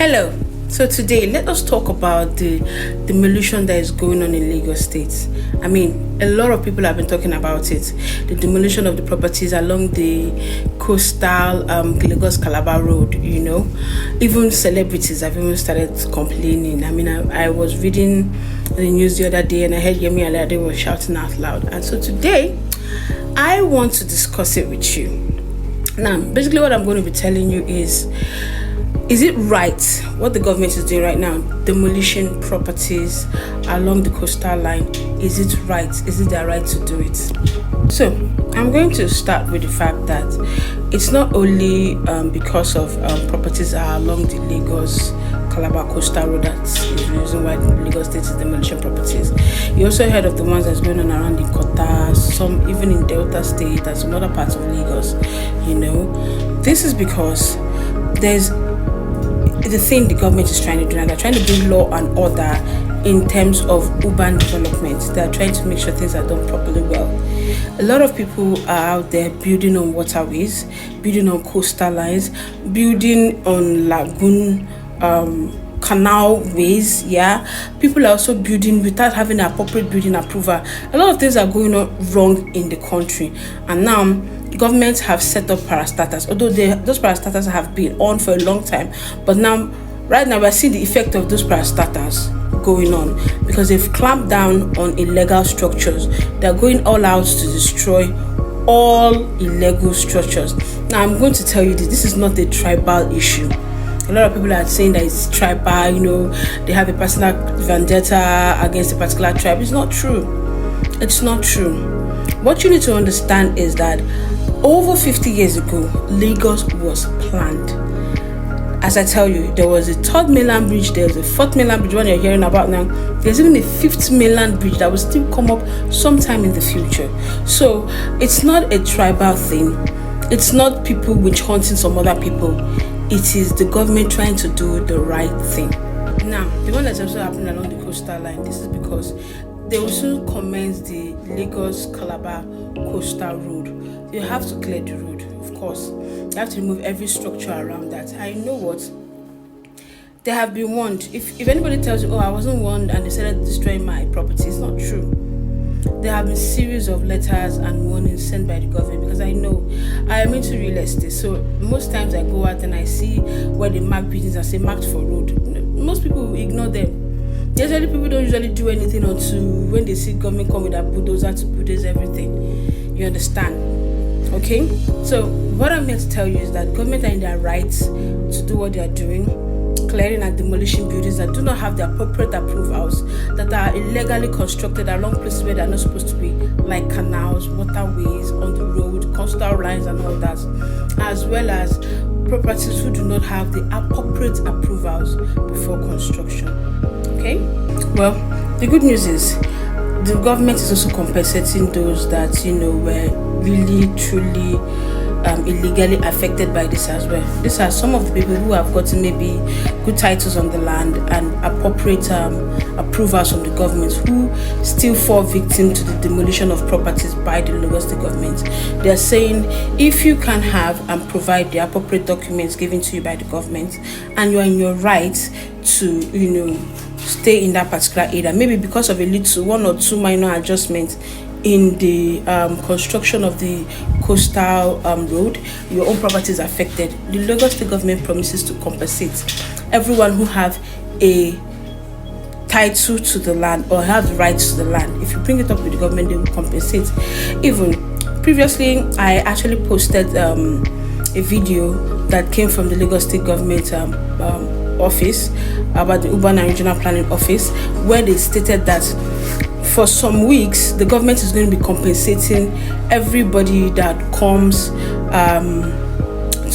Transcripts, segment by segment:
Hello. So today, let us talk about the demolition that is going on in Lagos State. I mean, a lot of people have been talking about it. The demolition of the properties along the coastal Lagos-Calabar Road, Even celebrities have even started complaining. I mean, I was reading the news the other day and I heard Yemi Alade was shouting out loud. And so today, I want to discuss it with you. Now, basically what I'm going to be telling you is it right what the government is doing right now, demolishing properties along the coastal line? Is it right? Is it their right to do it? So I'm going to start with the fact that it's not only because of properties are along the Lagos-Calabar Coastal Road that's the reason why Lagos State is demolishing properties. You also heard of the ones that's going on around the Kota, some even in Delta State and some other parts of Lagos. This is because there's the thing the government is trying to do now. They're trying to bring law and order in terms of urban development. They're trying to make sure things are done properly well. A lot of people are out there building on waterways, building on coastal lines, building on lagoon canal ways. People are also building without having an appropriate building approval. A lot of things are going on wrong in the country, and now the government have set up parastatals, although those parastatals have been on for a long time, but right now we're seeing the effect of those parastatals going on because they've clamped down on illegal structures. They're going all out to destroy all illegal structures. Now I'm going to tell you this is not a tribal issue. A lot of people are saying that it's tribal, they have a personal vendetta against a particular tribe. It's not true. It's not true. What you need to understand is that over 50 years ago, Lagos was planned. As I tell you, there was a third mainland bridge, there was a fourth mainland bridge, one you're hearing about now. There's even a fifth mainland bridge that will still come up sometime in the future. So it's not a tribal thing. It's not people witch hunting some other people. It is the government trying to do the right thing. Now, the one that's also happening along the coastal line, this is because they will soon commence the Lagos-Calabar Coastal Road. You have to clear the road, of course. You have to remove every structure around that. I know what? They have been warned. If anybody tells you, I wasn't warned and they started destroying my property, it's not true. There have been series of letters and warnings sent by the government because I know I am into real estate. So most times I go out and I see where they mark buildings and say marked for road. Most people will ignore them. Usually people don't usually do anything until when they see government come with a bulldozer to bulldoze everything. You understand? Okay? So what I'm here to tell you is that government are in their rights to do what they are doing, clearing and demolishing buildings that do not have the appropriate approvals, that are illegally constructed along places where they're not supposed to be, like canals, waterways, on the road, coastal lines and all that, as well as properties who do not have the appropriate approvals before construction. Okay? Well, the good news is the government is also compensating those that were really truly illegally affected by this as well. These are some of the people who have gotten maybe good titles on the land and appropriate approvals from the government who still fall victim to the demolition of properties by the Lagos State government. They are saying if you can have and provide the appropriate documents given to you by the government and you are in your right to stay in that particular area, maybe because of one or two minor adjustments in the construction of the coastal road, your own property is affected. The Lagos State government promises to compensate everyone who have a title to the land or have the rights to the land. If you bring it up with the government, they will compensate. Even previously, I actually posted a video that came from the Lagos State government office about the urban and regional planning office, where they stated that for some weeks the government is going to be compensating everybody that comes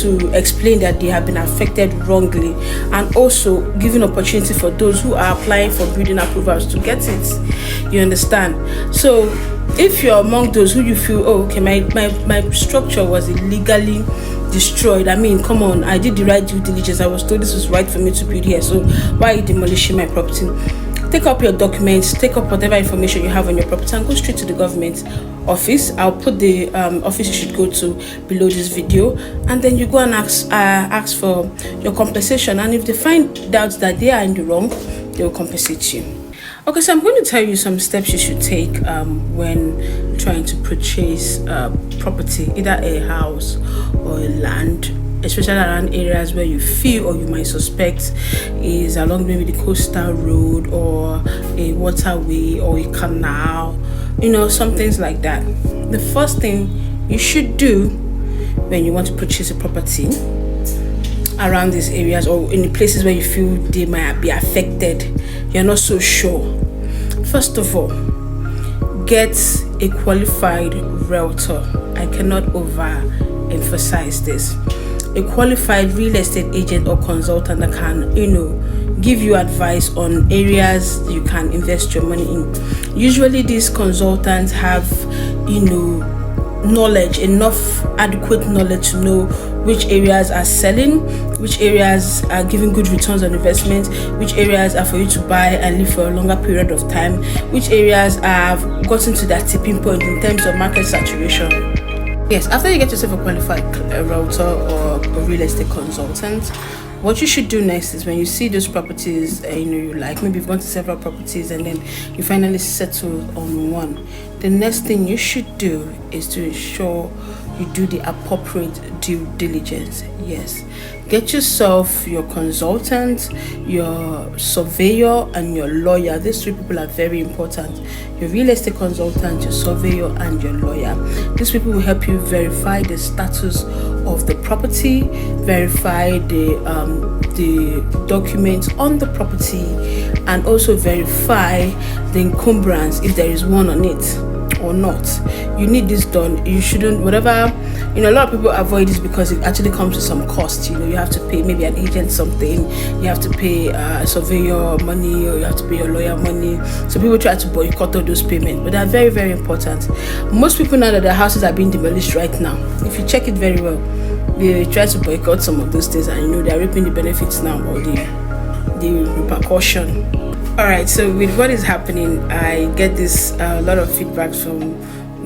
to explain that they have been affected wrongly, and also giving opportunity for those who are applying for building approvals to get it. You understand? So if you're among those who you feel, okay, my structure was illegally destroyed, I mean, come on, I did the right due diligence, I was told this was right for me to build here, so why are you demolishing my property? take up your documents, take up whatever information you have on your property, and go straight to the government office. I'll put the office you should go to below this video, and then you go and ask for your compensation. And if they find out that they are in the wrong, they will compensate you. Okay, so I'm going to tell you some steps you should take when trying to purchase property, either a house or a land, especially around areas where you feel or you might suspect is along maybe the coastal road or a waterway or a canal, you know, some things like that. The first thing you should do when you want to purchase a property around these areas or in the places where you feel they might be affected, you're not so sure. First of all, get a qualified realtor. I cannot overemphasize this. A qualified real estate agent or consultant that can, you know, give you advice on areas you can invest your money in. Usually these consultants have, you know, knowledge, enough adequate knowledge to know which areas are selling, which areas are giving good returns on investment, which areas are for you to buy and live for a longer period of time, which areas have gotten to that tipping point in terms of market saturation. Yes, after you get yourself a qualified realtor or a real estate consultant, what you should do next is when you see those properties you know you like, maybe you've gone to several properties and then you finally settle on one, the next thing you should do is to ensure you do the appropriate due diligence. Yes, get yourself your consultant, your surveyor, and your lawyer. These three people are very important. Your real estate consultant, your surveyor, and your lawyer. These people will help you verify the status of the property, verify the documents on the property, and also verify the encumbrance if there is one on it or not. You need this done. You shouldn't, whatever, you know, a lot of people avoid this because it actually comes with some cost. You know, you have to pay maybe an agent something, you have to pay a surveyor money, or you have to pay your lawyer money. So people try to boycott all those payments, but they're very, very important. Most people know that their houses are being demolished right now. If you check it very well, they try to boycott some of those things, and you know they're reaping the benefits now, or the repercussion. All right, so with what is happening, I get this a lot of feedback from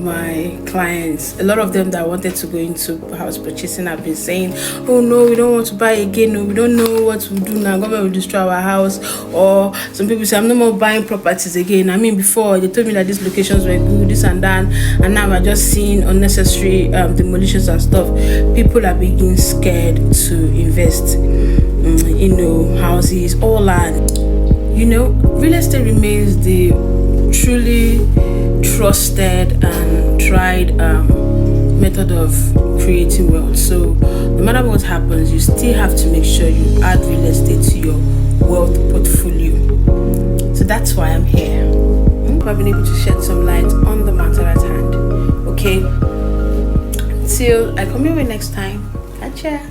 my clients. A lot of them that wanted to go into house purchasing have been saying, oh no, we don't want to buy again, no, we don't know what to do now, government will destroy our house. Or some people say, I'm no more buying properties again. I mean, before they told me that these locations were good, this and that, and now we're just seeing unnecessary demolitions and stuff. People are being scared to invest in, you know, houses or land. You know, real estate remains the truly trusted and tried method of creating wealth. So no matter what happens, you still have to make sure you add real estate to your wealth portfolio. So that's why I'm here. I've been able to shed some light on the matter at hand. Okay, till I come your way next time. Gotcha.